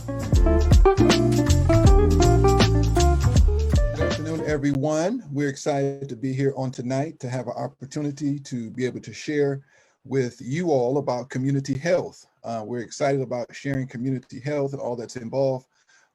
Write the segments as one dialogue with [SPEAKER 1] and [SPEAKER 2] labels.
[SPEAKER 1] Good afternoon, everyone. We're excited to be here on tonight to have an opportunity to be able to share with you all about community health. We're excited about sharing community health and all that's involved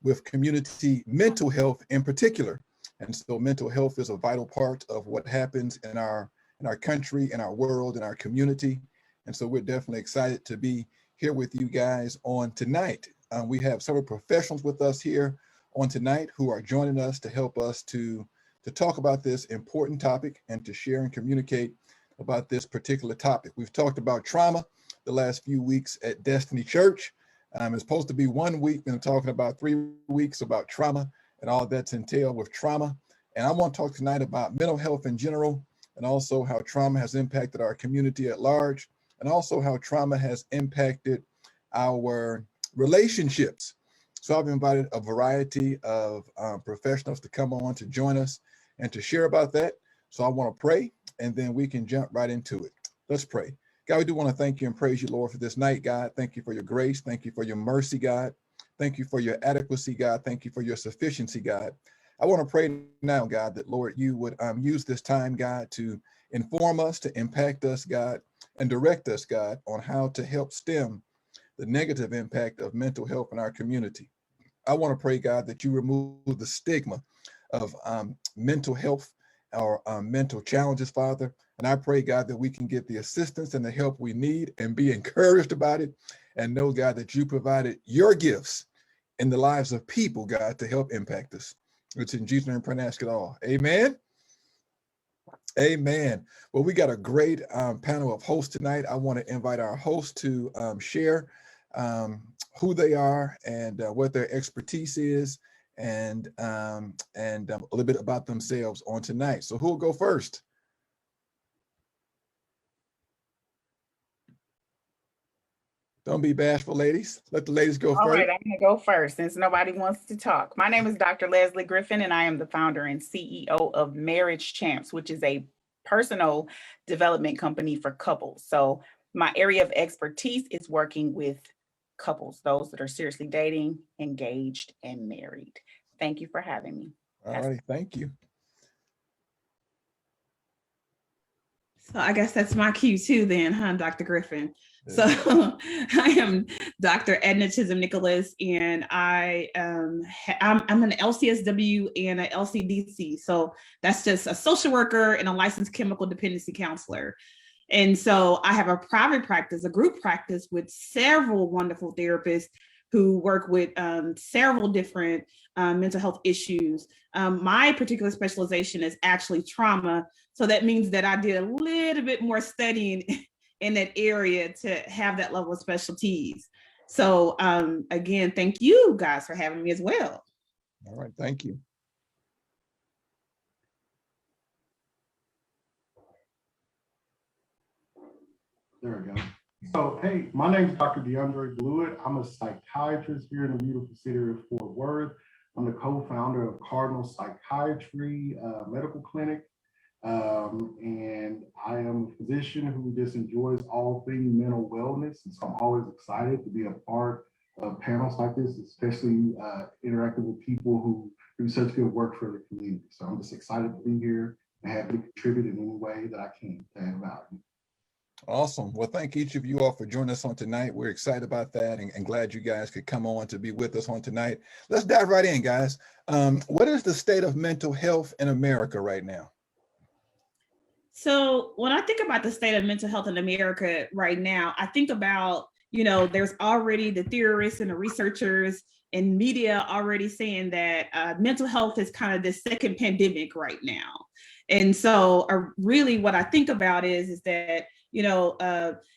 [SPEAKER 1] with community mental health in particular. And so mental health is a vital part of what happens in our country, in our world, in our community. And so we're definitely excited to be here with you guys on tonight. We have several professionals with us here on tonight who are joining us to help us to talk about this important topic and to share and communicate about this particular topic. We've talked about trauma the last few weeks at Destiny Church. It's supposed to be 1 week, and I'm talking about 3 weeks about trauma and all that's entailed with trauma. And I want to talk tonight about mental health in general, and also how trauma has impacted our community at large, and also how trauma has impacted our relationships. So I've invited a variety of professionals to come on to join us and to share about that. So I want to pray, and then we can jump right into it. Let's pray. God, we do want to thank you and praise you, Lord, for this night, God. Thank you for your grace. Thank you for your mercy, God. Thank you for your adequacy, God. Thank you for your sufficiency, God. I want to pray now, God, that, Lord, you would use this time, God, to inform us, to impact us, God, and direct us, God, on how to help stem the negative impact of mental health in our community. I want to pray, God, that you remove the stigma of mental health or mental challenges, Father. And I pray, God, that we can get the assistance and the help we need and be encouraged about it, and know, God, that you provided your gifts in the lives of people, God, to help impact us. It's in Jesus' name, pray and ask it all. Amen. Amen. Well, we got a great panel of hosts tonight. I want to invite our hosts to share who they are and what their expertise is, and a little bit about themselves on tonight. So who will go first? Don't be bashful, ladies. Let the ladies go first.
[SPEAKER 2] All right, I'm going to go first since nobody wants to talk. My name is Dr. Leslie Griffin, and I am the founder and CEO of Marriage Champs, which is a personal development company for couples. So my area of expertise is working with couples, those that are seriously dating, engaged, and married. Thank you for having me.
[SPEAKER 1] All right, thank you.
[SPEAKER 3] So I guess that's my cue too then, huh, Dr. Griffin? So I am Dr. Edna Chisholm Nicholas, and I'm an LCSW and an LCDC. So that's just a social worker and a licensed chemical dependency counselor. And so I have a private practice, a group practice with several wonderful therapists who work with several different mental health issues. My particular specialization is actually trauma. So that means that I did a little bit more studying in that area to have that level of specialties. So again, thank you guys for having me as well.
[SPEAKER 1] All right, thank you.
[SPEAKER 4] There we go. So, hey, my name is Dr. DeAndre Blewett. I'm a psychiatrist here in the beautiful city of Fort Worth. I'm the co-founder of Cardinal Psychiatry Medical Clinic. And I am a physician who just enjoys all things mental wellness. And so I'm always excited to be a part of panels like this, especially interacting with people who do such good work for the community. So I'm just excited to be here and happy to contribute in any way that I can to add value.
[SPEAKER 1] Awesome. Well, thank each of you all for joining us on tonight. We're excited about that and glad you guys could come on to be with us on tonight. Let's dive right in, guys. What is the state of mental health in America right now?
[SPEAKER 3] So when I think about the state of mental health in America right now, I think about, there's already the theorists and the researchers and media already saying that mental health is kind of the second pandemic right now. And so really what I think about is that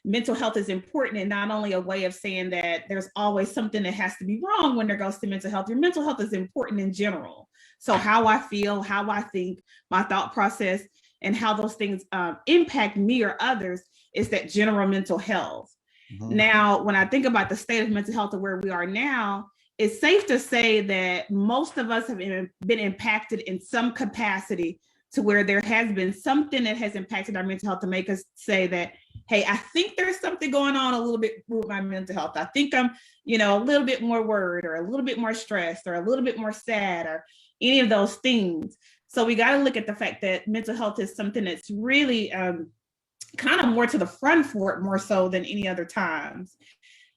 [SPEAKER 3] mental health is important, and not only a way of saying that there's always something that has to be wrong when there goes to mental health. Your mental health is important in general. So how I feel, how I think, my thought process, and how those things impact me or others is that general mental health. Mm-hmm. Now, when I think about the state of mental health and where we are now, it's safe to say that most of us have been impacted in some capacity to where there has been something that has impacted our mental health to make us say that, hey, I think there's something going on a little bit with my mental health. I think I'm, a little bit more worried or a little bit more stressed or a little bit more sad or any of those things. So we got to look at the fact that mental health is something that's really kind of more to the front for it, more so than any other times.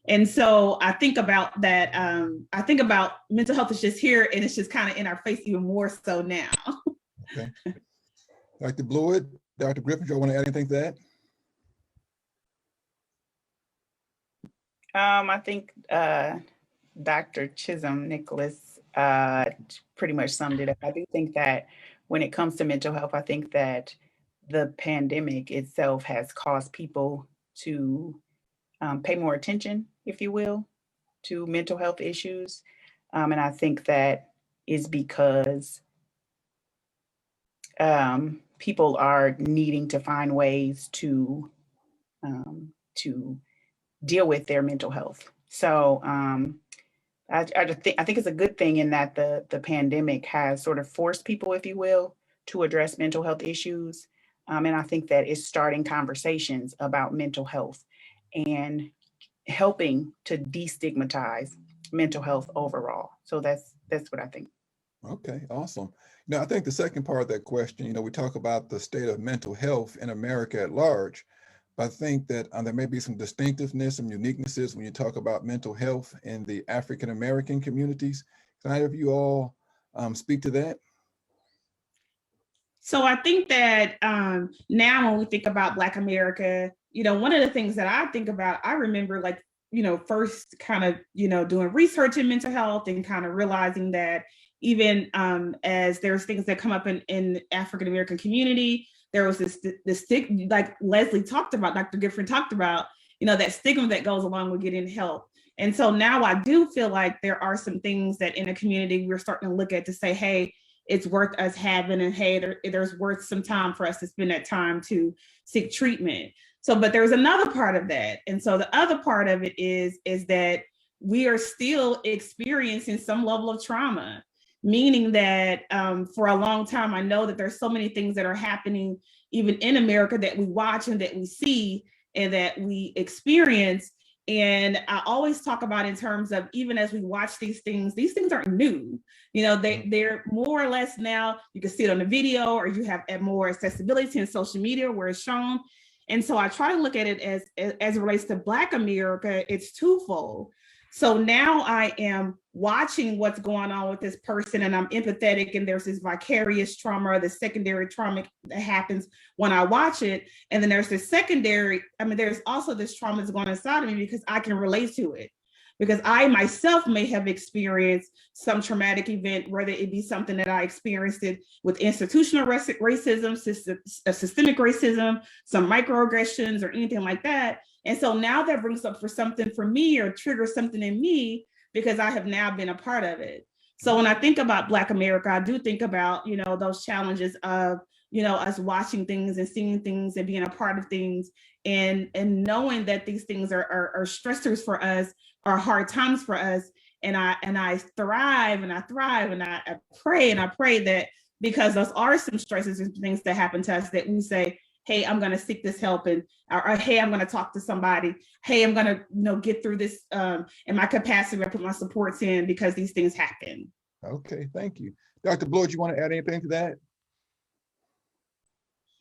[SPEAKER 3] And so I think about that. I think about mental health is just here and it's just kind of in our face even more so now.
[SPEAKER 1] Okay. Dr. Blewett, Dr. Griffin, do you want to add anything to that?
[SPEAKER 2] I think Dr. Chisholm Nicholas pretty much summed it up. I do think that when it comes to mental health, I think that the pandemic itself has caused people to pay more attention, if you will, to mental health issues. And I think that is because people are needing to find ways to deal with their mental health. So I think it's a good thing in that the pandemic has sort of forced people, if you will, to address mental health issues. And I think that it's starting conversations about mental health and helping to destigmatize mental health overall. So that's what I think.
[SPEAKER 1] Okay, awesome. Now, I think the second part of that question, we talk about the state of mental health in America at large, but I think that there may be some distinctiveness, some uniquenesses when you talk about mental health in the African-American communities. Can either of you all speak to that?
[SPEAKER 3] So I think that now when we think about Black America, one of the things that I think about, I remember first kind of, doing research in mental health and kind of realizing that even as there's things that come up in African-American community, there was this like Leslie talked about, Dr. Griffin talked about, that stigma that goes along with getting help. And so now I do feel like there are some things that in a community we're starting to look at to say, hey, it's worth us having, and hey, there's worth some time for us to spend that time to seek treatment. So, but there's another part of that. And so the other part of it is that we are still experiencing some level of trauma, meaning that for a long time, I know that there's so many things that are happening even in America that we watch and that we see and that we experience. And I always talk about in terms of, even as we watch these things aren't new. They're more or less now, you can see it on the video or you have more accessibility in social media where it's shown. And so I try to look at it as it relates to Black America, it's twofold. So now I am watching what's going on with this person and I'm empathetic, and there's this vicarious trauma or the secondary trauma that happens when I watch it. And then there's this there's also this trauma that's going inside of me because I can relate to it. Because I myself may have experienced some traumatic event, whether it be something that I experienced it with institutional racism, systemic racism, some microaggressions or anything like that. And so now that brings up for something for me or triggers something in me because I have now been a part of it. So when I think about Black America, I do think about, those challenges of, us watching things and seeing things and being a part of things and knowing that these things are stressors for us, are hard times for us. And I thrive and I pray that because those are some stresses and things that happen to us that we say, hey, I'm going to seek this help, or hey, I'm going to talk to somebody. Hey, I'm going to get through this in my capacity. I put my supports in because these things happen.
[SPEAKER 1] Okay, thank you. Dr. Blewett, you want to add anything to that?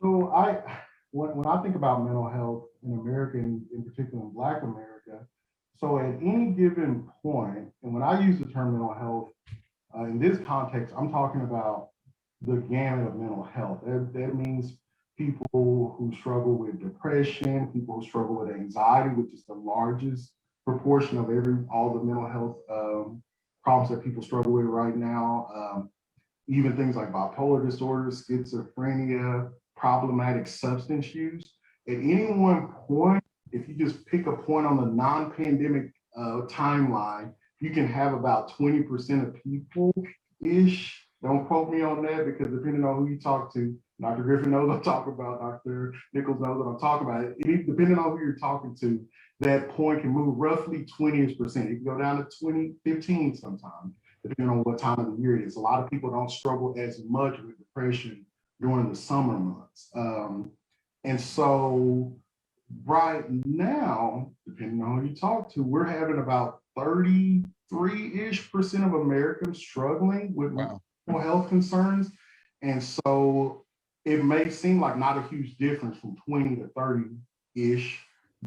[SPEAKER 4] So when I think about mental health in America, in particular in Black America, so at any given point, and when I use the term mental health, in this context, I'm talking about the gamut of mental health. That means people who struggle with depression, people who struggle with anxiety, which is the largest proportion of all the mental health problems that people struggle with right now. Even things like bipolar disorder, schizophrenia, problematic substance use. At any one point, if you just pick a point on the non-pandemic timeline, you can have about 20% of people-ish. Don't quote me on that because depending on who you talk to, Dr. Griffin knows what I'm talking about, Dr. Nichols knows what I'm talking about. Depending on who you're talking to, that point can move roughly 20%. It can go down to 20, 15 sometimes, depending on what time of the year it is. A lot of people don't struggle as much with depression during the summer months. And so right now, depending on who you talk to, we're having about 33-ish% of Americans struggling with
[SPEAKER 1] Wow.
[SPEAKER 4] mental health concerns. And so it may seem like not a huge difference from 20 to 30-ish,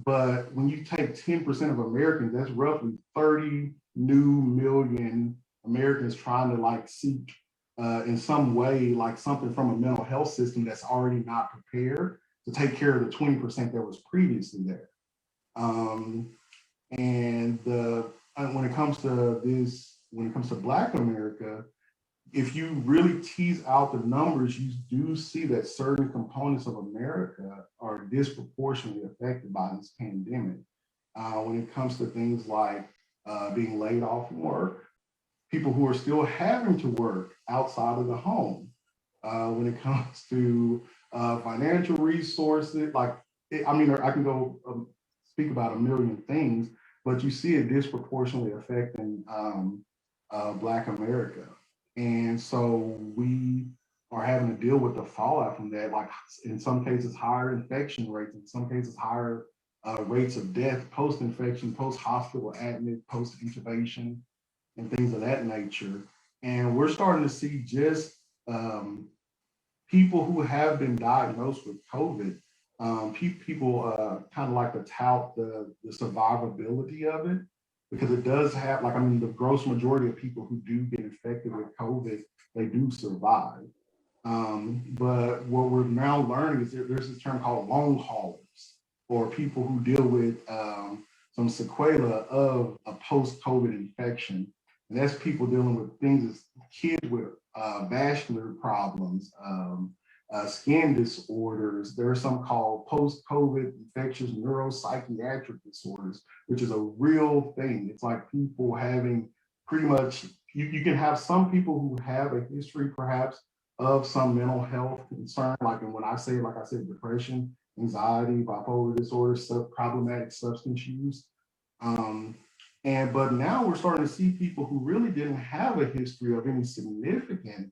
[SPEAKER 4] but when you take 10% of Americans, that's roughly 30 new million Americans trying to like seek in some way, like something from a mental health system that's already not prepared to take care of the 20% that was previously there. And when it comes to this, when it comes to Black America, if you really tease out the numbers, you do see that certain components of America are disproportionately affected by this pandemic. When it comes to things like being laid off from work, people who are still having to work outside of the home. When it comes to financial resources, like, I mean, I can go speak about a million things, but you see it disproportionately affecting Black America. And so we are having to deal with the fallout from that, like in some cases, higher infection rates, in some cases, higher rates of death, post-infection, post-hospital admit, post-intubation, and things of that nature. And we're starting to see just people who have been diagnosed with COVID, people kind of like to tout the survivability of it, because it does have, like, I mean, the gross majority of people who do get infected with COVID, they do survive. But what we're now learning is there's this term called long haulers, or people who deal with some sequela of a post-COVID infection. And that's people dealing with things as kids with vascular problems, skin disorders. There are some called post-COVID infectious neuropsychiatric disorders, which is a real thing. It's like people having pretty much, you can have some people who have a history perhaps of some mental health concern, like, and when I say, like I said, depression, anxiety, bipolar disorder, problematic substance use. But now we're starting to see people who really didn't have a history of any significant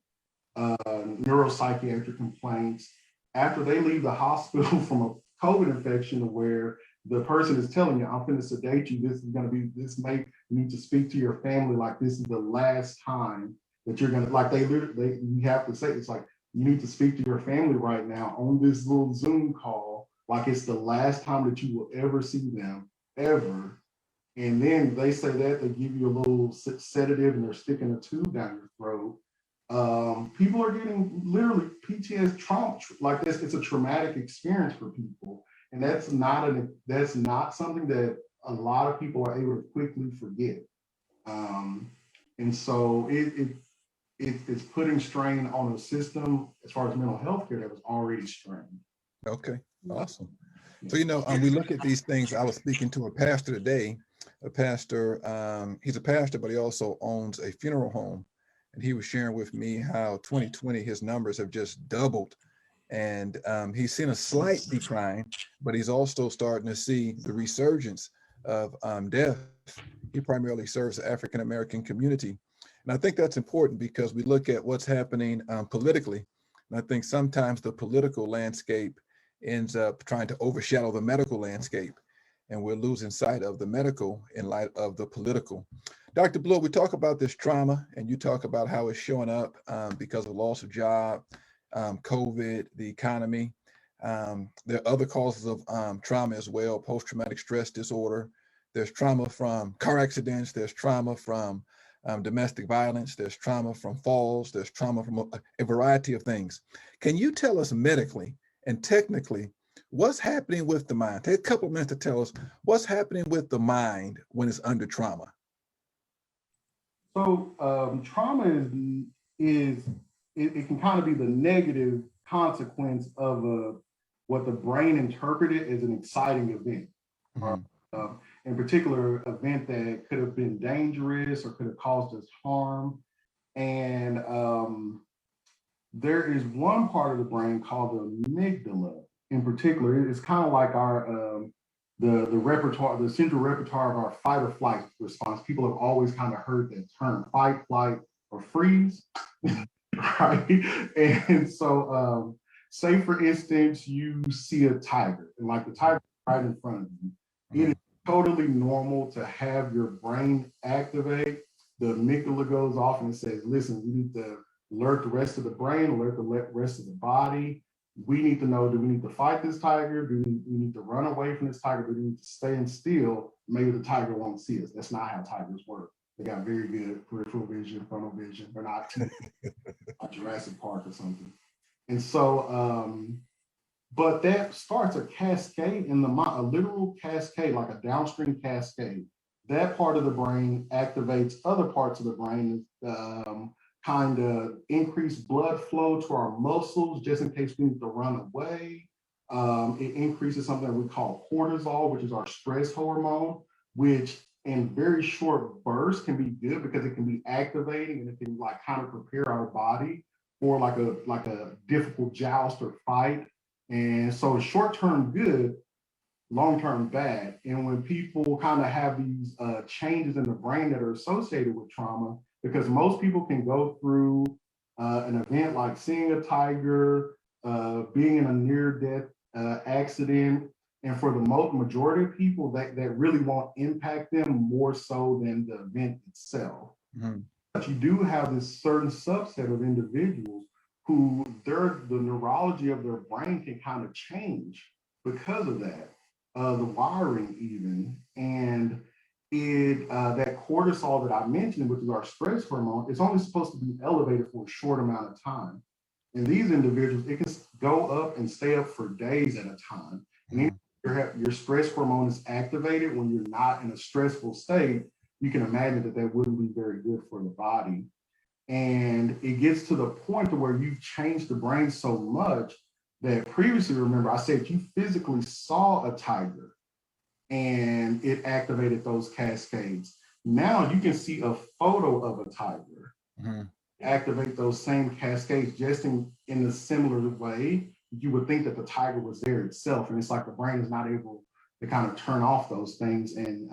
[SPEAKER 4] neuropsychiatric complaints after they leave the hospital from a COVID infection, where the person is telling you, I'm going to sedate you. This is going to be, this may need to speak to your family. Like, this is the last time that you're going to, like, you have to say, it's like, you need to speak to your family right now on this little Zoom call. Like, it's the last time that you will ever see them, ever. And then they say that, they give you a little sedative and they're sticking a tube down your throat. People are getting literally PTSD trauma, like this. It's a traumatic experience for people. And that's not something that a lot of people are able to quickly forget. And so it's putting strain on a system as far as mental health care that was already strained.
[SPEAKER 1] Okay, awesome. So, we look at these things. I was speaking to a pastor today, he's a pastor, but he also owns a funeral home. And he was sharing with me how 2020, his numbers have just doubled. And he's seen a slight decline, but he's also starting to see the resurgence of death. He primarily serves the African-American community. And I think that's important because we look at what's happening politically. And I think sometimes the political landscape ends up trying to overshadow the medical landscape. And we're losing sight of the medical in light of the political. Dr. Blue, we talk about this trauma, and you talk about how it's showing up because of loss of job, COVID, the economy. There are other causes of trauma as well, post-traumatic stress disorder. There's trauma from car accidents. There's trauma from domestic violence. There's trauma from falls. There's trauma from a variety of things. Can you tell us medically and technically what's happening with the mind? Take a couple of minutes to tell us what's happening with the mind when it's under trauma.
[SPEAKER 4] So trauma it can kind of be the negative consequence of what the brain interpreted as an exciting event. Mm-hmm. In particular, event that could have been dangerous or could have caused us harm. And there is one part of the brain called the amygdala. In particular, it's kind of like our the repertoire, the central repertoire of our fight or flight response. People have always kind of heard that term, fight, flight, or freeze. right? And so, say for instance, you see a tiger, and like the tiger right in front of you, it is totally normal to have your brain activate. The amygdala goes off and it says, listen, we need to alert the rest of the brain, alert the rest of the body. We need to know, do we need to fight this tiger? Do we need to run away from this tiger? Do we need to stand still? Maybe the tiger won't see us. That's not how tigers work. They got very good peripheral vision, frontal vision. They're not like Jurassic Park or something. And so, but that starts a cascade in the mind, a literal cascade, like a downstream cascade. That part of the brain activates other parts of the brain, kind of increase blood flow to our muscles just in case we need to run away. It increases something that we call cortisol, which is our stress hormone, which in very short bursts can be good because it can be activating and it can like kind of prepare our body for like a difficult joust or fight. And so short-term good, long-term bad. And when people kind of have these changes in the brain that are associated with trauma, because most people can go through an event like seeing a tiger, being in a near-death accident, and for the majority of people, that really won't impact them more so than the event itself. Mm-hmm. But you do have this certain subset of individuals who the neurology of their brain can kind of change because of that, the wiring even, and that cortisol that I mentioned, which is our stress hormone, is only supposed to be elevated for a short amount of time. And these individuals, it can go up and stay up for days at a time. And your stress hormone is activated when you're not in a stressful state. You can imagine that wouldn't be very good for the body. And it gets to the point to where you've changed the brain so much that previously, remember, I said you physically saw a tiger and it activated those cascades. Now you can see a photo of a tiger, activate those same cascades just in a similar way. You would think that the tiger was there itself. And it's like the brain is not able to kind of turn off those things. And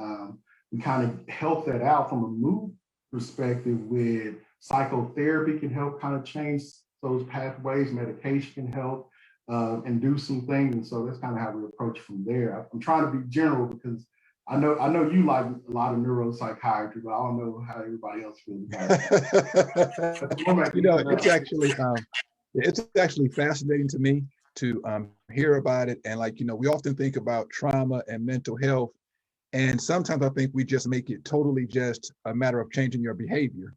[SPEAKER 4] we kind of help that out from a mood perspective with psychotherapy can help kind of change those pathways, medication can help and do some things. And so that's kind of how we approach from there. I'm trying to be general because I know you like a lot of neuropsychiatry, but I don't know how everybody else feels about it.
[SPEAKER 1] You know, it's actually fascinating to me to hear about it. And like, you know, we often think about trauma and mental health. And sometimes I think we just make it totally just a matter of changing your behavior.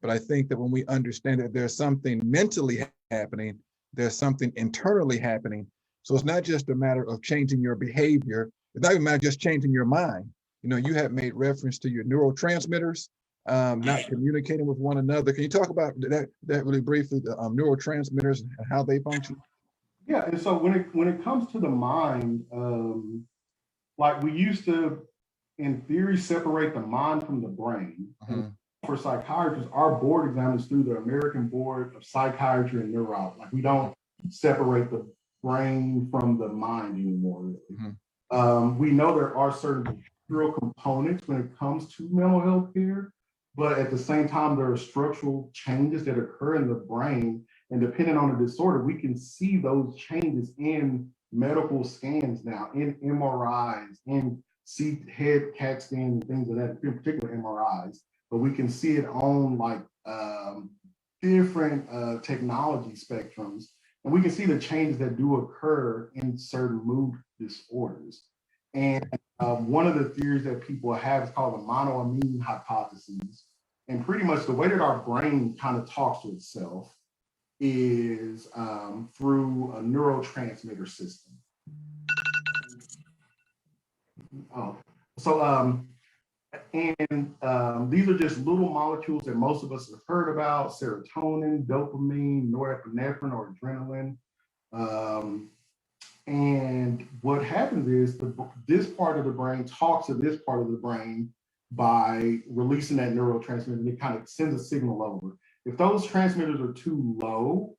[SPEAKER 1] But I think that when we understand that there's something mentally happening, there's something internally happening. So it's not just a matter of changing your behavior. It's not even a matter of just changing your mind. You know, you have made reference to your neurotransmitters not communicating with one another. Can you talk about that really briefly, the neurotransmitters and how they function?
[SPEAKER 4] Yeah, and so when it comes to the mind, like we used to, in theory, separate the mind from the brain. Mm-hmm. For psychiatrists, our board exam is through the American Board of Psychiatry and Neurology. Like we don't separate the brain from the mind anymore, really. Mm-hmm. We know there are certain behavioral components when it comes to mental health care, but at the same time, there are structural changes that occur in the brain. And depending on the disorder, we can see those changes in medical scans now, in MRIs, in head CAT scans and things of that, in particular MRIs. But we can see it on like different technology spectrums. And we can see the changes that do occur in certain mood disorders. And one of the theories that people have is called the Monoamine Hypotheses. And pretty much the way that our brain kind of talks to itself is through a neurotransmitter system. These are just little molecules that most of us have heard about: serotonin, dopamine, norepinephrine, or adrenaline. And what happens is this part of the brain talks to this part of the brain by releasing that neurotransmitter, and it kind of sends a signal over. If those transmitters are too low,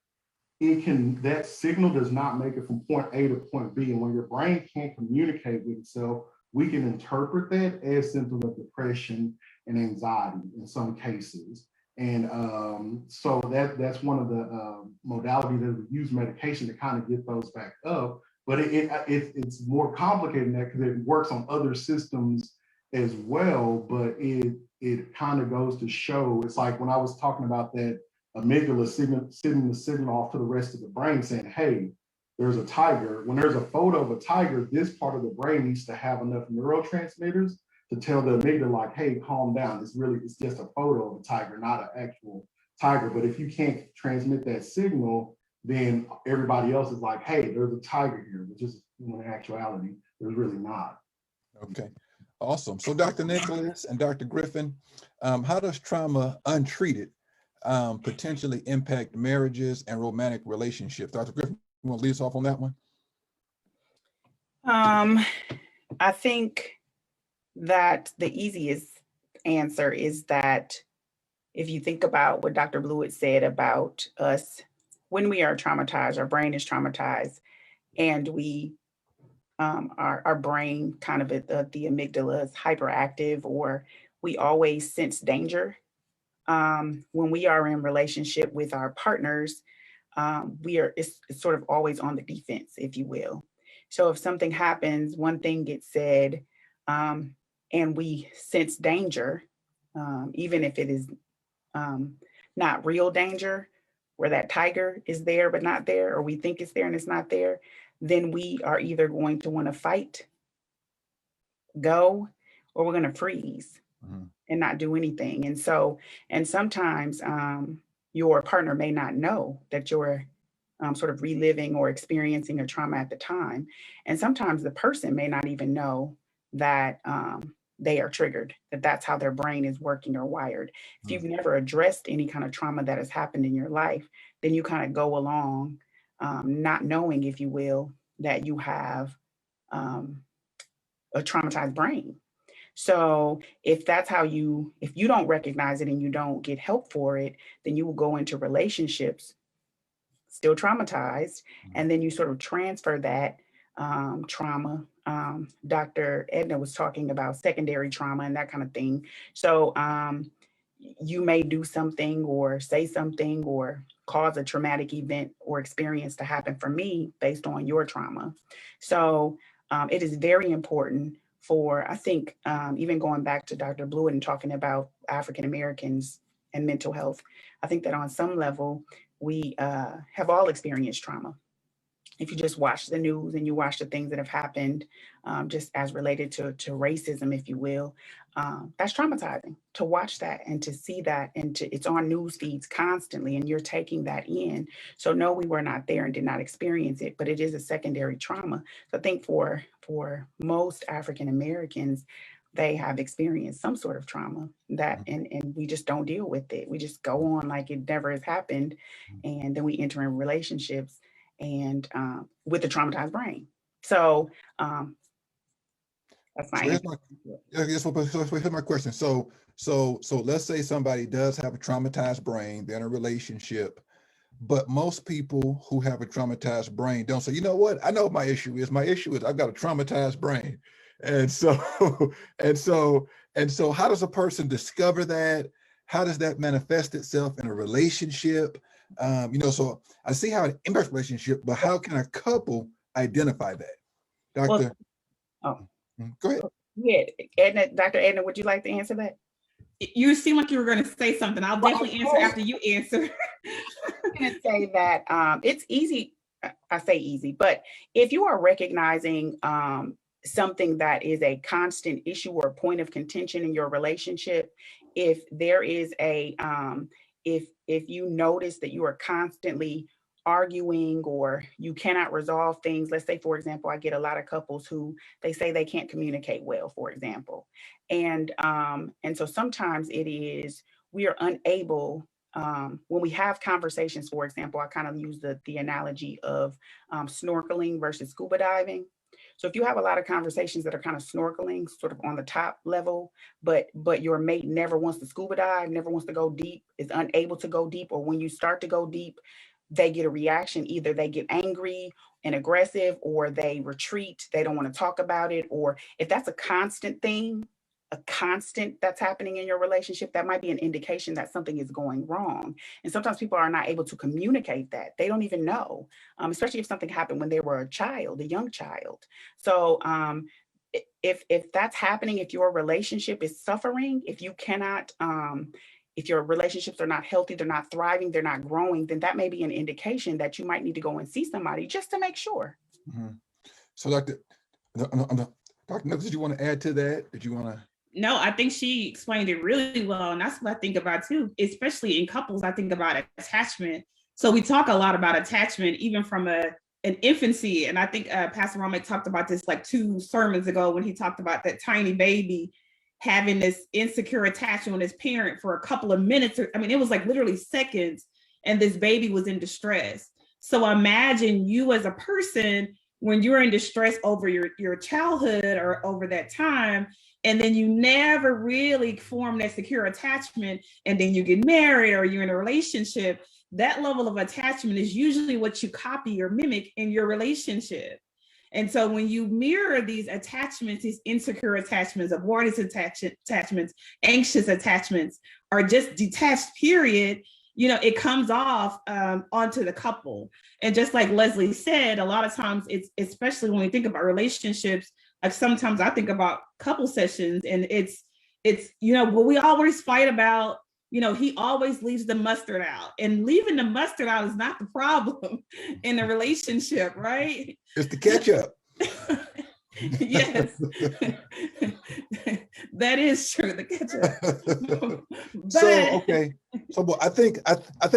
[SPEAKER 4] that signal does not make it from point A to point B. And when your brain can't communicate with itself, we can interpret that as symptoms of depression and anxiety in some cases. And so that's one of the modalities that we use medication to kind of get those back up. But it's more complicated than that because it works on other systems as well. But it kind of goes to show, it's like when I was talking about that amygdala sending the signal off to the rest of the brain saying, hey, there's a tiger. When there's a photo of a tiger, this part of the brain needs to have enough neurotransmitters to tell the amygdala, like, hey, calm down. It's just a photo of a tiger, not an actual tiger. But if you can't transmit that signal, then everybody else is like, hey, there's a tiger here, which is, in actuality, there's really not.
[SPEAKER 1] Okay, awesome. So Dr. Nicholas and Dr. Griffin, how does trauma untreated potentially impact marriages and romantic relationships? Dr. Griffin, you want to lead us off on that one?
[SPEAKER 2] I think that the easiest answer is that if you think about what Dr. Blewett said about us, when we are traumatized, our brain is traumatized, and we, our brain kind of the amygdala is hyperactive, or we always sense danger. When we are in relationship with our partners, it's sort of always on the defense, if you will. So if something happens, one thing gets said, and we sense danger, even if it is not real danger, where that tiger is there but not there, or we think it's there and it's not there, then we are either going to want to fight, go, or we're going to freeze and not do anything. And so, and sometimes your partner may not know that you're sort of reliving or experiencing a trauma at the time. And sometimes the person may not even know that they are triggered, that that's how their brain is working or wired. If you've never addressed any kind of trauma that has happened in your life, then you kind of go along not knowing, if you will, that you have a traumatized brain. So if that's how if you don't recognize it and you don't get help for it, then you will go into relationships still traumatized, and then you sort of transfer that trauma. Dr. Edna was talking about secondary trauma and that kind of thing. So you may do something or say something or cause a traumatic event or experience to happen for me based on your trauma. So it is very important for, I think, even going back to Dr. Blewett and talking about African Americans and mental health, I think that on some level, we have all experienced trauma. If you just watch the news and you watch the things that have happened just as related to racism, if you will, that's traumatizing to watch that and to see that, and it's on news feeds constantly, and you're taking that in. So no, we were not there and did not experience it, but it is a secondary trauma. So I think for most African Americans, they have experienced some sort of trauma that, and we just don't deal with it. We just go on like it never has happened. And then we enter in relationships and with the traumatized brain. So that's my answer.
[SPEAKER 1] Here's my question. So let's say somebody does have a traumatized brain, they're in a relationship, but most people who have a traumatized brain don't say, you know what, I know what my issue is. My issue is I've got a traumatized brain. And so how does a person discover that? How does that manifest itself in a relationship? So I see how it impacts relationship, but how can a couple identify that? Doctor? Go ahead.
[SPEAKER 2] Yeah, Edna, Dr. Edna, would you like to answer that?
[SPEAKER 3] You seem like you were going to say something. I'll definitely answer after you answer.
[SPEAKER 2] I'm going to say that it's easy. I say easy, but if you are recognizing something that is a constant issue or point of contention in your relationship, if there is a if you notice that you are constantly arguing or you cannot resolve things, let's say, for example, I get a lot of couples who they say they can't communicate well, for example, and so sometimes it is we are unable when we have conversations. For example, I kind of use the analogy of snorkeling versus scuba diving. So if you have a lot of conversations that are kind of snorkeling, sort of on the top level, but your mate never wants to scuba dive, never wants to go deep, is unable to go deep, or when you start to go deep, they get a reaction. Either they get angry and aggressive, or they retreat, they don't want to talk about it. Or if that's a constant thing, a constant that's happening in your relationship, that might be an indication that something is going wrong. And sometimes people are not able to communicate that. They don't even know, especially if something happened when they were a child, a young child. So if that's happening, if your relationship is suffering, if you cannot, if your relationships are not healthy, they're not thriving, they're not growing, then that may be an indication that you might need to go and see somebody just to make sure.
[SPEAKER 1] So Dr. Nichols, did you want to add to that? Did you want to?
[SPEAKER 3] No, I think she explained it really well. And that's what I think about too, especially in couples. I think about attachment. So we talk a lot about attachment, even from an infancy. And I think Pastor Womack talked about this like 2 sermons ago when he talked about that tiny baby having this insecure attachment with his parent for a couple of minutes. I mean, it was like literally seconds, and this baby was in distress. So imagine you as a person when you're in distress over your childhood or over that time, and then you never really form that secure attachment, and then you get married or you're in a relationship. That level of attachment is usually what you copy or mimic in your relationship. And so when you mirror these attachments, these insecure attachments, avoidance attachments, anxious attachments, or just detached, period, you know, it comes off onto the couple. And just like Leslie said, a lot of times it's, especially when we think about relationships, like sometimes I think about couple sessions, and it's, you know, well, we always fight about, you know, he always leaves the mustard out, and leaving the mustard out is not the problem in a relationship, right?
[SPEAKER 1] It's the ketchup.
[SPEAKER 3] Yes, that is true. The ketchup.
[SPEAKER 1] So okay, so I think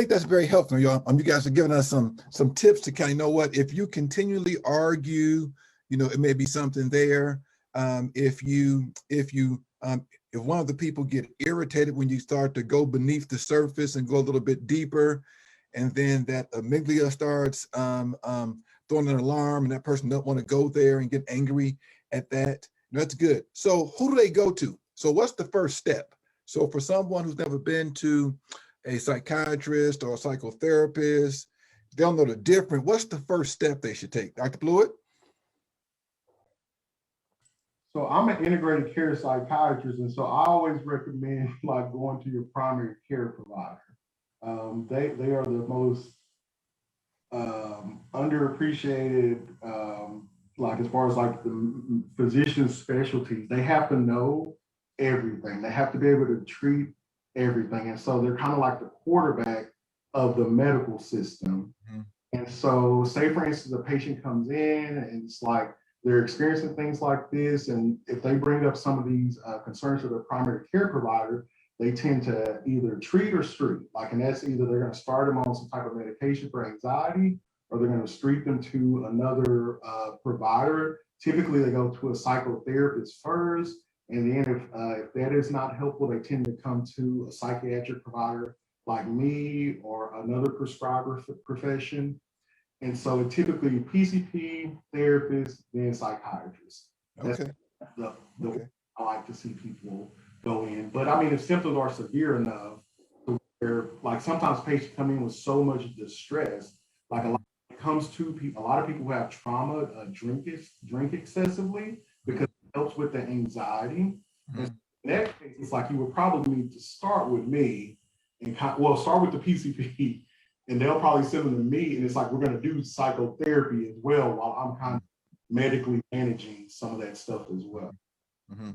[SPEAKER 1] that's very helpful, y'all. You guys are giving us some tips to kind of know what, if you continually argue, you know, it may be something there. If one of the people get irritated when you start to go beneath the surface and go a little bit deeper, and then that amygdala starts throwing an alarm, and that person doesn't want to go there and get angry at that, that's good. So who do they go to? So what's the first step? So for someone who's never been to a psychiatrist or a psychotherapist, they'll know the difference. What's the first step they should take? Dr. Blewett?
[SPEAKER 4] So I'm an integrated care psychiatrist, and so I always recommend like going to your primary care provider. They are the most underappreciated, like as far as like the physician specialties. They have to know everything. They have to be able to treat everything, and so they're kind of like the quarterback of the medical system. Mm-hmm. And so, say for instance, a patient comes in and it's like they're experiencing things like this, and if they bring up some of these concerns to their primary care provider, they tend to either treat or street. Like, and that's either they're going to start them on some type of medication for anxiety, or they're going to street them to another provider. Typically, they go to a psychotherapist first, and then if that is not helpful, they tend to come to a psychiatric provider like me or another prescriber profession. And so typically PCP, therapist, then psychiatrist. That's
[SPEAKER 1] okay.
[SPEAKER 4] the I like to see people go in. But I mean, if symptoms are severe enough, where like sometimes patients come in with so much distress, like a lot of people who have trauma drink excessively because it helps with the anxiety. Mm-hmm. And in that case, it's like you would probably need to start with me and start with the PCP. And they'll probably send them to me, and it's like we're going to do psychotherapy as well while I'm kind of medically managing some of that stuff as well.
[SPEAKER 1] Mm-hmm.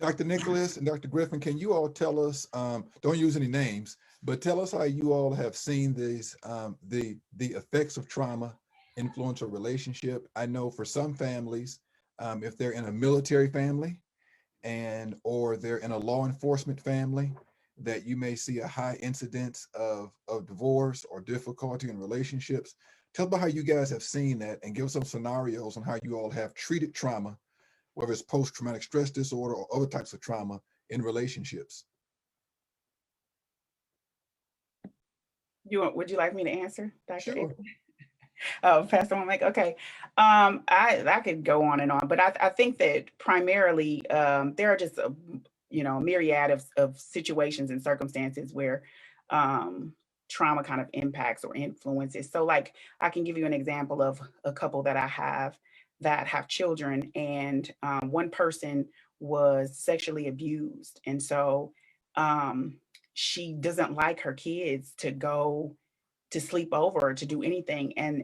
[SPEAKER 1] Dr. Nicholas and Dr. Griffin, can you all tell us, don't use any names, but tell us how you all have seen these, the effects of trauma influence a relationship. I know for some families, if they're in a military family or they're in a law enforcement family, that you may see a high incidence of divorce or difficulty in relationships. Tell about how you guys have seen that, and give some scenarios on how you all have treated trauma, whether it's post-traumatic stress disorder or other types of trauma in relationships.
[SPEAKER 2] Would you like me to answer, Dr.
[SPEAKER 1] Sure.
[SPEAKER 2] Oh, Pastor Womack. Okay. I could go on and on, but I think that primarily there are just myriad of situations and circumstances where trauma kind of impacts or influences. So like, I can give you an example of a couple that I have that have children, and one person was sexually abused. And so she doesn't like her kids to go to sleep over or to do anything. And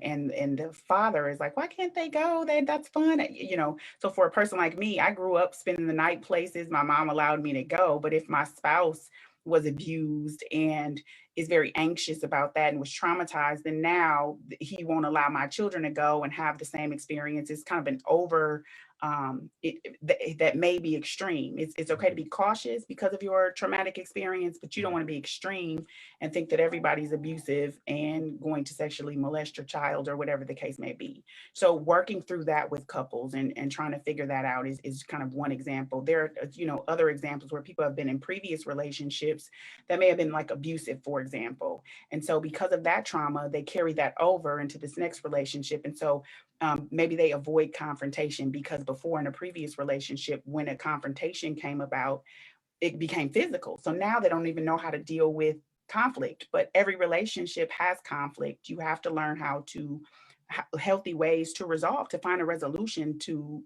[SPEAKER 2] the father is like, why can't they go? That's fun. So for a person like me, I grew up spending the night places. My mom allowed me to go. But if my spouse was abused and is very anxious about that and was traumatized, then now he won't allow my children to go and have the same experience. It's kind of an over that may be extreme. It's okay to be cautious because of your traumatic experience, but you don't want to be extreme and think that everybody's abusive and going to sexually molest your child or whatever the case may be. So working through that with couples and trying to figure that out is kind of one example. There are, other examples where people have been in previous relationships that may have been like abusive, for example. And so because of that trauma, they carry that over into this next relationship. And so maybe they avoid confrontation because before in a previous relationship, when a confrontation came about, it became physical. So now they don't even know how to deal with conflict, but every relationship has conflict. You have to learn how to healthy ways to resolve, to find a resolution to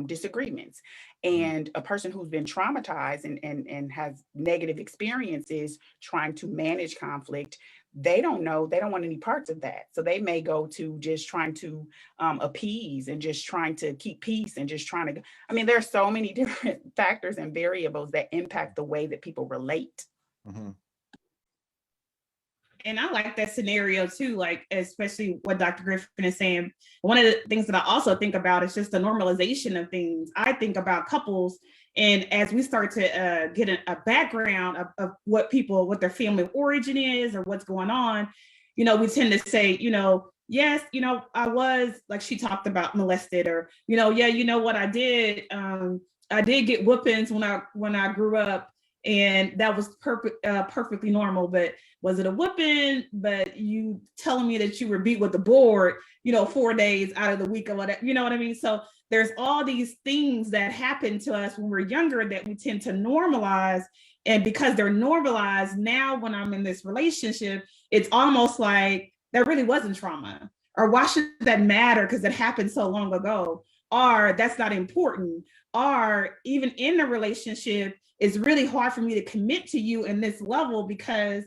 [SPEAKER 2] disagreements. And a person who's been traumatized and has negative experiences trying to manage conflict, they don't want any parts of that. So they may go to just trying to appease and just trying to keep peace and just trying to, there are so many different factors and variables that impact the way that people relate.
[SPEAKER 1] Mm-hmm.
[SPEAKER 3] And I like that scenario too, like especially what Dr. Griffin is saying. One of the things that I also think about is just the normalization of things. I think about couples, and as we start to get a background of what their family origin is or what's going on, we tend to say, yes, I was, like she talked about, molested, or, yeah, what I did get whoopings when I grew up. And that was perfectly normal. But was it a whipping? But you telling me that you were beat with the board, 4 days out of the week or whatever, you know what I mean? So there's all these things that happen to us when we're younger that we tend to normalize. And because they're normalized, now when I'm in this relationship, it's almost like that really wasn't trauma. Or why should that matter? Because it happened so long ago. Or that's not important. Or even in the relationship, it's really hard for me to commit to you in this level because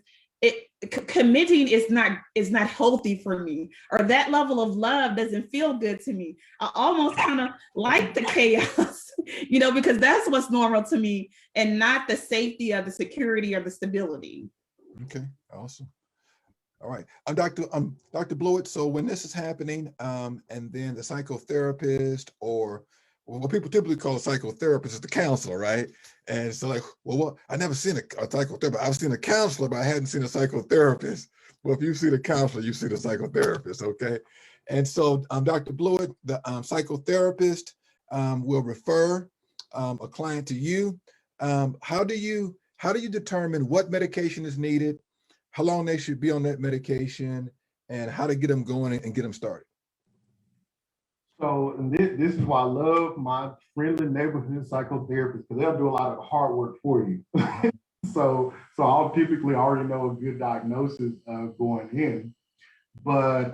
[SPEAKER 3] committing is not healthy for me, or that level of love doesn't feel good to me. I almost kind of like the chaos, because that's what's normal to me, and not the safety or the security or the stability.
[SPEAKER 1] Okay, awesome. All right, I'm Dr. Blewett. So when this is happening, and then the psychotherapist, or what people typically call a psychotherapist, is the counselor, right? And so like, well, I never seen a psychotherapist. I've seen a counselor, but I hadn't seen a psychotherapist. Well, if you see the counselor, you see the psychotherapist, okay? And so Dr. Blewett, the psychotherapist, will refer a client to you. How do you determine what medication is needed, how long they should be on that medication, and how to get them going and get them started?
[SPEAKER 4] So this is why I love my friendly neighborhood psychotherapists, because they'll do a lot of the hard work for you. So I'll typically already know a good diagnosis going in. But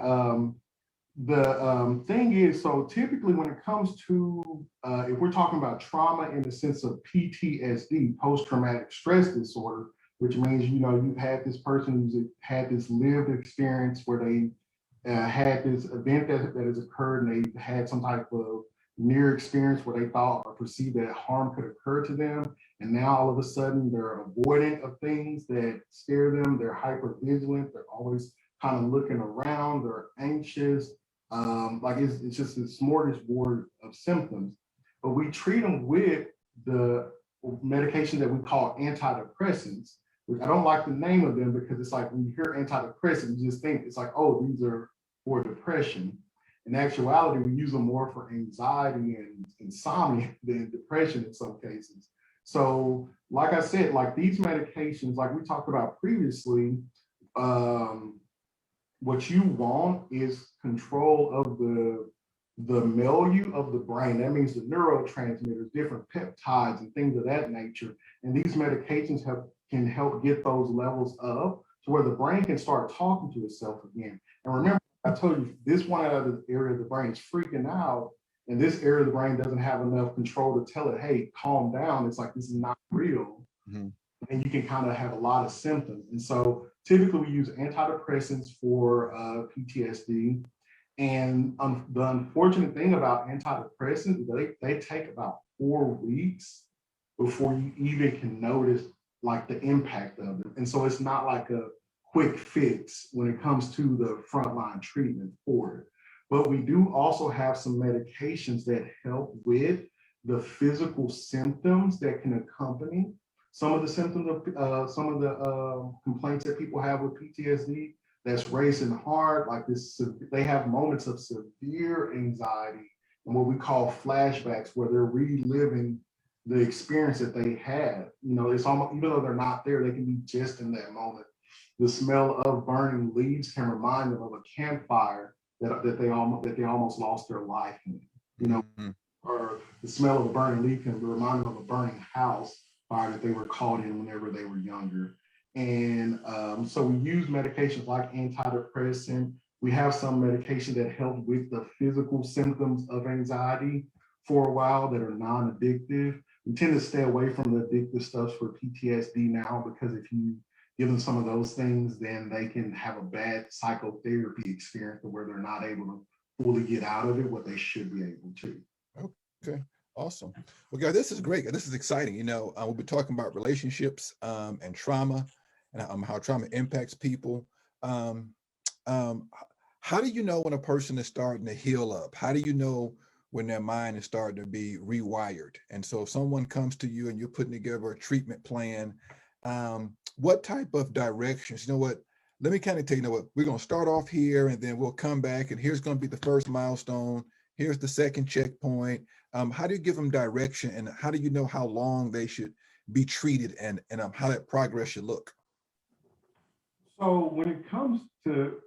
[SPEAKER 4] the thing is, so typically when it comes to, if we're talking about trauma in the sense of PTSD, post-traumatic stress disorder, which means, you've had this person who's had this lived experience where they had this event that has occurred, and they had some type of near experience where they thought or perceived that harm could occur to them. And now all of a sudden they're avoidant of things that scare them. They're hyper vigilant. They're always kind of looking around. They're anxious. Like it's just a smorgasbord of symptoms. But we treat them with the medication that we call antidepressants, which I don't like the name of them because it's like when you hear antidepressant, you just think it's like, oh, these are for depression. In actuality, we use them more for anxiety and insomnia than depression in some cases. So, like I said, like these medications, like we talked about previously, what you want is control of the milieu of the brain. That means the neurotransmitters, different peptides and things of that nature. And these medications can help get those levels up to where the brain can start talking to itself again. And remember, I told you this one out of the area of the brain is freaking out. And this area of the brain doesn't have enough control to tell it, hey, calm down. It's like, this is not real.
[SPEAKER 1] Mm-hmm.
[SPEAKER 4] And you can kind of have a lot of symptoms. And so typically we use antidepressants for PTSD. And the unfortunate thing about antidepressants, they take about 4 weeks before you even can notice like the impact of it. And so it's not like a quick fix when it comes to the frontline treatment for it. But we do also have some medications that help with the physical symptoms that can accompany some of the symptoms of some of the complaints that people have with PTSD. That's racing heart, like this, they have moments of severe anxiety and what we call flashbacks, where they're reliving the experience that they had. You know, it's almost, even though they're not there, they can be just in that moment. The smell of burning leaves can remind them of a campfire that they almost lost their life in, you know, or the smell of a burning leaf can remind them of a burning house fire that they were caught in whenever they were younger. And so we use medications like antidepressant. We have some medication that help with the physical symptoms of anxiety for a while that are non-addictive. We tend to stay away from the addictive stuff for PTSD now, because if you give them some of those things, then they can have a bad psychotherapy experience where they're not able to fully get out of it what they should be able to.
[SPEAKER 1] Okay, awesome. Well, guys, this is great. This is exciting. You know, we'll be talking about relationships and trauma, and how trauma impacts people. How do you know when a person is starting to heal up? How do you know when their mind is starting to be rewired? And so if someone comes to you and you're putting together a treatment plan, what type of directions, you know what, let me kind of tell you, what, we're going to start off here and then we'll come back and here's going to be the first milestone. Here's the second checkpoint. How do you give them direction, and how do you know how long they should be treated, and how that progress should look?
[SPEAKER 4] So when it comes to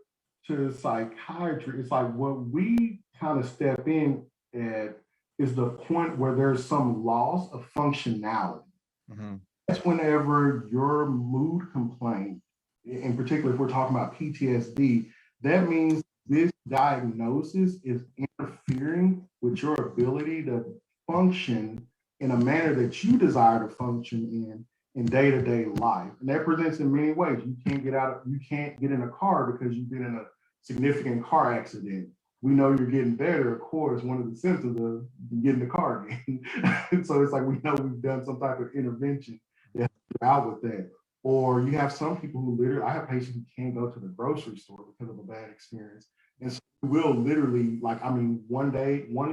[SPEAKER 4] psychiatry, it's like what we kind of step in at is the point where there's some loss of functionality. Mm-hmm. That's whenever your mood complaint, in particular, if we're talking about PTSD, that means this diagnosis is interfering with your ability to function in a manner that you desire to function in day-to-day life. And that presents in many ways. You can't get in a car because you've been in a significant car accident. We know you're getting better, of course, one of the symptoms of getting the car again. So it's like, we know we've done some type of intervention to help you out with that. Or you have some people who literally, I have patients who can't go to the grocery store because of a bad experience. And so we'll literally, like, I mean, one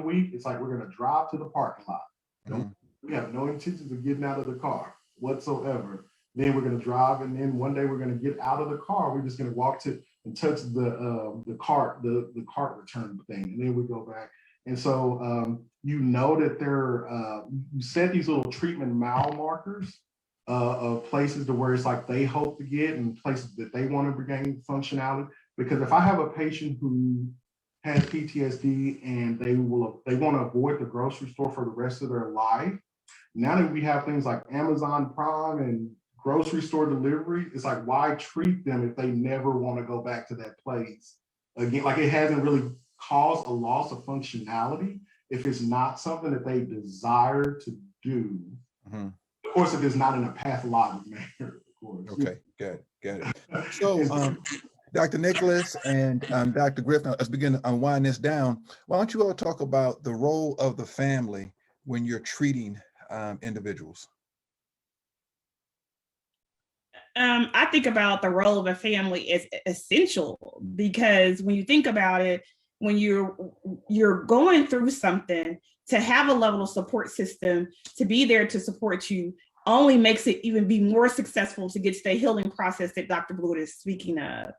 [SPEAKER 4] week, it's like, we're going to drive to the parking lot. Mm-hmm. We have no intentions of getting out of the car whatsoever. Then we're going to drive, and then one day we're going to get out of the car. We're just going to walk to and touch the cart return thing, and then we go back. And so you know that you set these little treatment mile markers of places to where it's like they hope to get, and places that they want to regain functionality. Because if I have a patient who has PTSD and they want to avoid the grocery store for the rest of their life, now that we have things like Amazon Prime and grocery store delivery, it's like, why treat them if they never want to go back to that place again? Like, it hasn't really caused a loss of functionality if it's not something that they desire to do. Mm-hmm. Of course, if it's not in a pathologic manner, of course.
[SPEAKER 1] Okay, got it. So, Dr. Nicholas and Dr. Griffin, let's begin to unwind this down. Why don't you all talk about the role of the family when you're treating individuals?
[SPEAKER 3] I think about the role of a family as essential, because when you think about it, when you're going through something, to have a level of support system to be there to support you only makes it even be more successful to get to the healing process that Dr. Blewett is speaking of.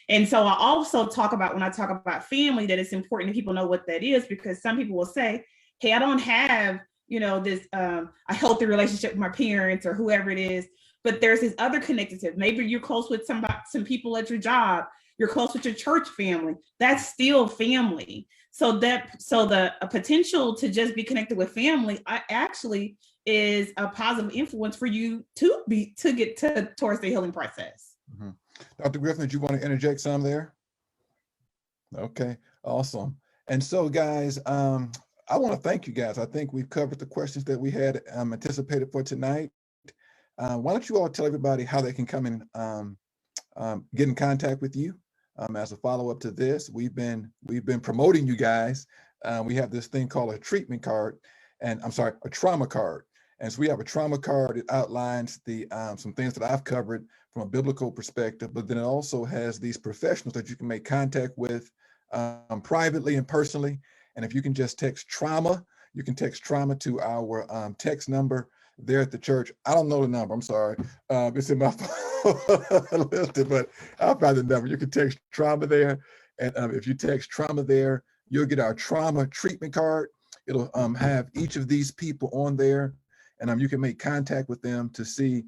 [SPEAKER 3] And so I also talk about, when I talk about family, that it's important that people know what that is, because some people will say, hey, I don't have, this a healthy relationship with my parents or whoever it is, but there's this other connective. Maybe you're close with some people at your job, you're close with your church family. That's still family. So the potential to just be connected with family actually is a positive influence for you to get towards the healing process.
[SPEAKER 1] Mm-hmm. Dr. Griffin, did you want to interject some there? Okay, awesome. And so, guys, I want to thank you guys. I think we've covered the questions that we had anticipated for tonight. Why don't you all tell everybody how they can come and get in contact with you as a follow-up to this. We've been promoting you guys. We have this thing called a treatment card, and I'm sorry, a trauma card. And so we have a trauma card. It outlines the some things that I've covered from a biblical perspective, but then it also has these professionals that you can make contact with privately and personally. And if you can just text trauma, you can text trauma to our text number there at the church. I don't know the number, I'm sorry. It's in my phone listed, but I'll find the number. You can text trauma there. And if you text trauma there, you'll get our trauma treatment card. It'll have each of these people on there, and you can make contact with them to see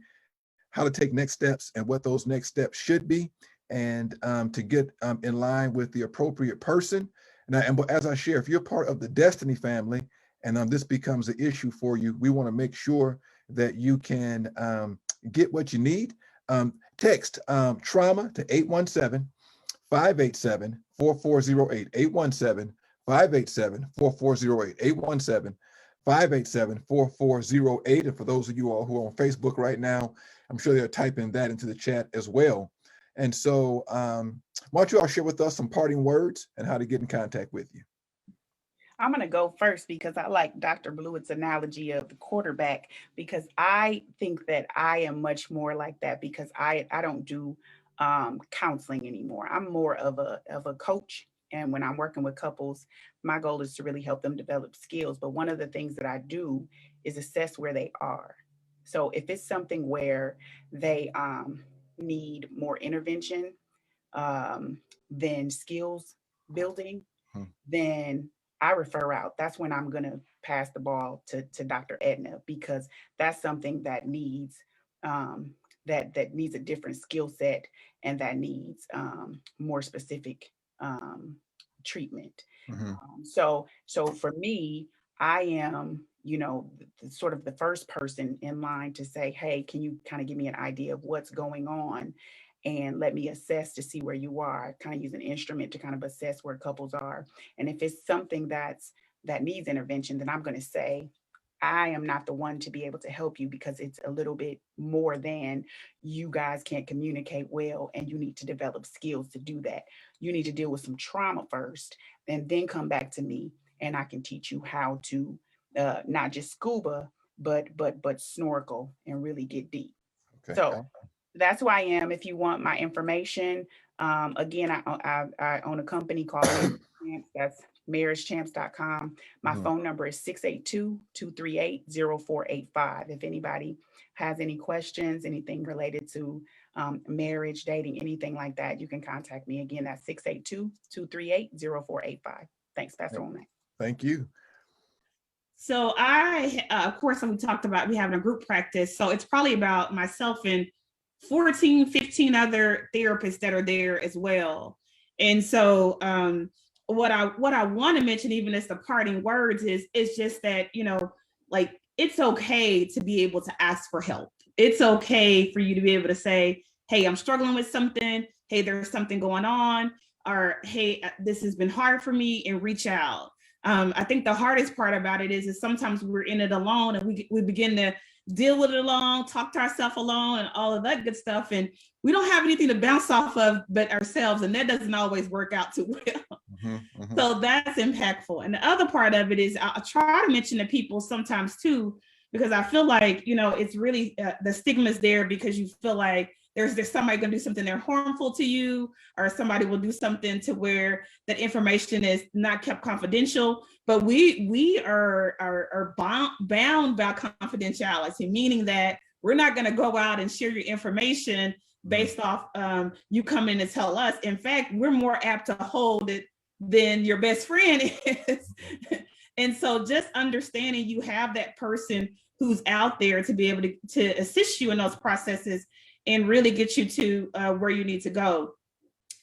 [SPEAKER 1] how to take next steps and what those next steps should be, and to get in line with the appropriate person. And as I share, if you're part of the Destiny family and this becomes an issue for you, we want to make sure that you can get what you need. Text trauma to 817-587-4408, 817-587-4408, 817-587-4408. And for those of you all who are on Facebook right now, I'm sure they're typing that into the chat as well. And so why don't you all share with us some parting words and how to get in contact with you?
[SPEAKER 2] I'm going to go first because I like Dr. Blewett's analogy of the quarterback, because I think that I am much more like that, because I don't do counseling anymore. I'm more of a coach. And when I'm working with couples, my goal is to really help them develop skills. But one of the things that I do is assess where they are. So if it's something where they need more intervention than skills building, then I refer out. That's when I'm going to pass the ball to Dr. Edna, because that's something that needs that needs a different skill set, and that needs more specific treatment. So for me, I am, sort of the first person in line to say, hey, can you kind of give me an idea of what's going on, and let me assess to see where you are. I kind of use an instrument to kind of assess where couples are. And if it's something that needs intervention, then I'm going to say, I am not the one to be able to help you, because it's a little bit more than you guys can't communicate well, and you need to develop skills to do that. You need to deal with some trauma first, and then come back to me, and I can teach you how to not just scuba, but snorkel and really get deep. Okay. So that's who I am. If you want my information, again, I own a company called that's marriagechamps.com. My phone number is 682-238-0485. If anybody has any questions, anything related to marriage, dating, anything like that, you can contact me. Again, that's 682-238-0485. Thanks, Pastor Womack.
[SPEAKER 1] Thank you.
[SPEAKER 3] So of course, we talked about we having a group practice. So it's probably about myself and 14, 15 other therapists that are there as well. And so what I want to mention, even as the parting words, is just that, like, it's okay to be able to ask for help. It's okay for you to be able to say, hey, I'm struggling with something. Hey, there's something going on. Or, hey, this has been hard for me, and reach out. I think the hardest part about it is sometimes we're in it alone, and we begin to deal with it alone, talk to ourselves alone, and all of that good stuff. And we don't have anything to bounce off of but ourselves. And that doesn't always work out too well. So that's impactful. And the other part of it is I try to mention to people sometimes too, because I feel like, it's really the stigma is there, because you feel like there's somebody going to do something they're harmful to you, or somebody will do something to where that information is not kept confidential. But we are bound by confidentiality, meaning that we're not going to go out and share your information based off you come in and tell us. In fact, we're more apt to hold it than your best friend is. And so just understanding you have that person who's out there to be able to assist you in those processes and really get you to where you need to go.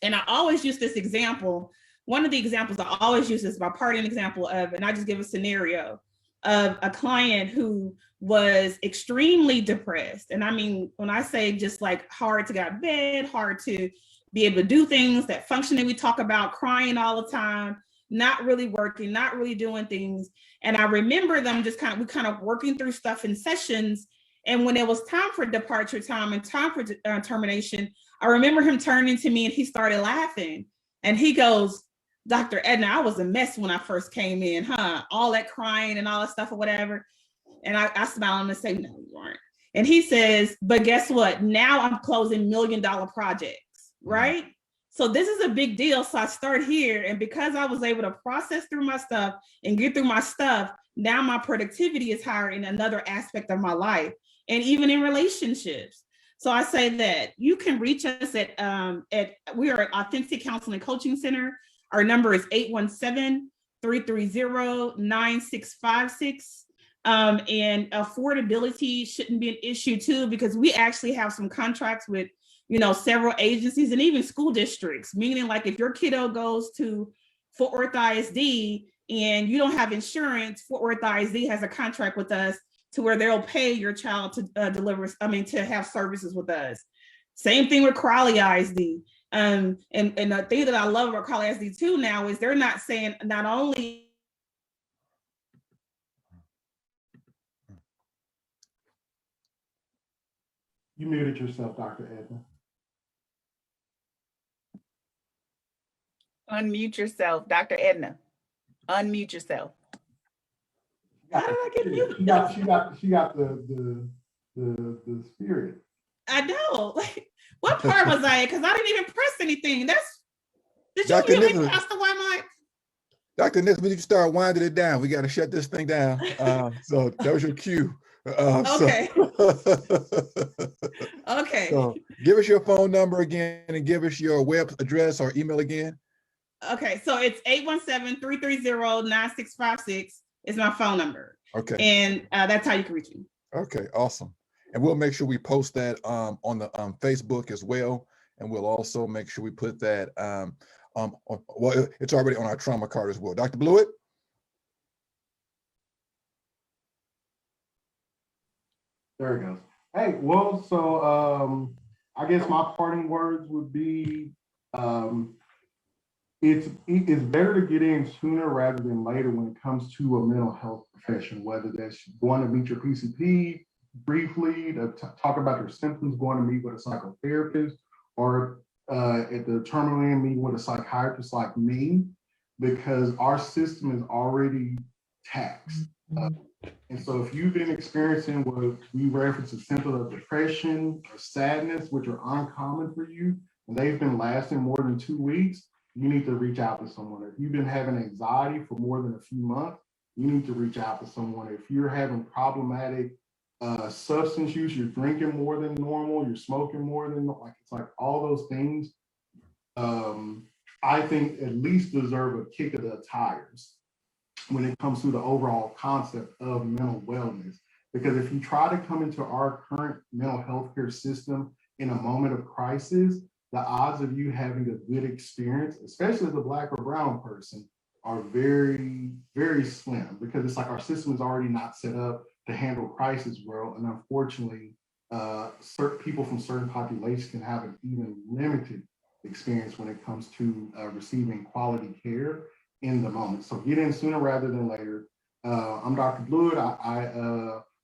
[SPEAKER 3] And I always use this example. One of the examples I always use is my parting example of, and I just give a scenario of a client who was extremely depressed. And I mean, when I say just like hard to get out of bed, hard to be able to do things, that functioning we talk about, crying all the time, not really working, not really doing things. And I remember them just kind of working through stuff in sessions. And when it was time for departure time and time for termination, I remember him turning to me and he started laughing. And he goes, Dr. Edna, I was a mess when I first came in, huh? All that crying and all that stuff or whatever. And I smile at him and say, no, you aren't. And he says, but guess what? Now I'm closing $1 million projects, right? So this is a big deal. So I start here. And because I was able to process through my stuff and get through my stuff, now my productivity is higher in another aspect of my life and even in relationships. So I say that you can reach us at we are at Authentic Counseling Coaching Center. Our number is 817-330-9656. And affordability shouldn't be an issue too, because we actually have some contracts with, several agencies and even school districts, meaning like if your kiddo goes to Fort Worth ISD and you don't have insurance, Fort Worth ISD has a contract with us to where they'll pay your child to to have services with us. Same thing with Crowley ISD. And the thing that I love about Crowley ISD too now is they're not saying not only
[SPEAKER 4] You muted yourself, Dr. Edna.
[SPEAKER 2] Unmute yourself, Dr. Edna. Unmute yourself.
[SPEAKER 3] How did I get muted?
[SPEAKER 4] She got the spirit.
[SPEAKER 3] I know. Like, what part was I in? Because I didn't even press anything. Did you
[SPEAKER 1] Dr.
[SPEAKER 3] really
[SPEAKER 1] Nicholas.
[SPEAKER 3] press the one mic?
[SPEAKER 1] Dr. Nicholas, we need to start winding it down. We got to shut this thing down. So that was your cue.
[SPEAKER 3] Okay. Okay.
[SPEAKER 1] So give us your phone number again and give us your web address or email again.
[SPEAKER 3] Okay. So it's 817-330-9656 is my phone number.
[SPEAKER 1] Okay.
[SPEAKER 3] And that's how you can reach me.
[SPEAKER 1] Okay. Awesome. And we'll make sure we post that on the Facebook as well. And we'll also make sure we put that, well, it's already on our trauma card as well. Dr. Blewett?
[SPEAKER 4] There it goes. Hey, well, so I guess my parting words would be it's better to get in sooner rather than later when it comes to a mental health profession, whether that's going to meet your PCP briefly, to talk about your symptoms, going to meet with a psychotherapist, or at the terminal end, meeting with a psychiatrist like me, because our system is already taxed. And so if you've been experiencing what we reference as symptoms of depression or sadness, which are uncommon for you, and they've been lasting more than 2 weeks, you need to reach out to someone. If you've been having anxiety for more than a few months, you need to reach out to someone. If you're having problematic substance use, you're drinking more than normal, you're smoking more than normal, it's like all those things, I think at least deserve a kick of the tires when it comes to the overall concept of mental wellness. Because if you try to come into our current mental health care system in a moment of crisis, the odds of you having a good experience, especially as a Black or brown person, are very, very slim, because it's like our system is already not set up to handle crisis well. And unfortunately, certain people from certain populations can have an even limited experience when it comes to receiving quality care in the moment. So get in sooner rather than later. I'm Dr. Blewett. I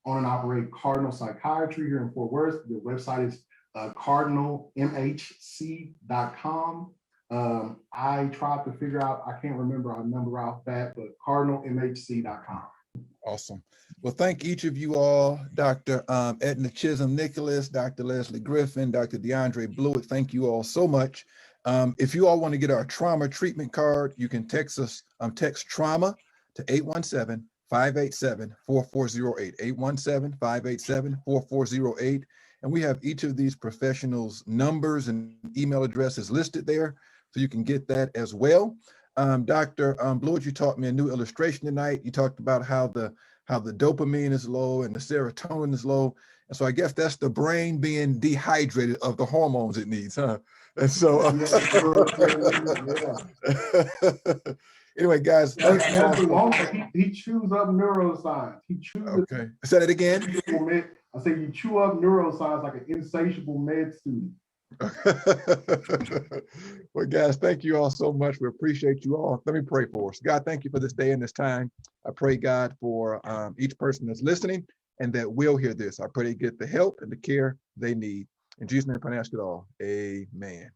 [SPEAKER 4] own and operate Cardinal Psychiatry here in Fort Worth. The website is cardinalmhc.com. I tried to figure out, I can't remember our number off that, but cardinalmhc.com.
[SPEAKER 1] Awesome. Well, thank each of you all, Dr. Edna Chisholm Nicholas, Dr. Leslie Griffin, Dr. DeAndre Blewett. Thank you all so much. If you all want to get our trauma treatment card, you can text us, text trauma to 817-587-4408, 817-587-4408. And we have each of these professionals' numbers and email addresses listed there, so you can get that as well. Dr. Blewett, you taught me a new illustration tonight. You talked about how the dopamine is low and the serotonin is low. And so I guess that's the brain being dehydrated of the hormones it needs, huh? And so, anyway, guys.
[SPEAKER 4] He chews up neuroscience. He chews.
[SPEAKER 1] Okay. Say that again.
[SPEAKER 4] I say you chew up neuroscience like an insatiable med student.
[SPEAKER 1] Well, guys, thank you all so much. We appreciate you all. Let me pray for us. God, thank you for this day and this time. I pray, God, for each person that's listening and that will hear this. I pray they get the help and the care they need. In Jesus' name, I ask it all. Amen.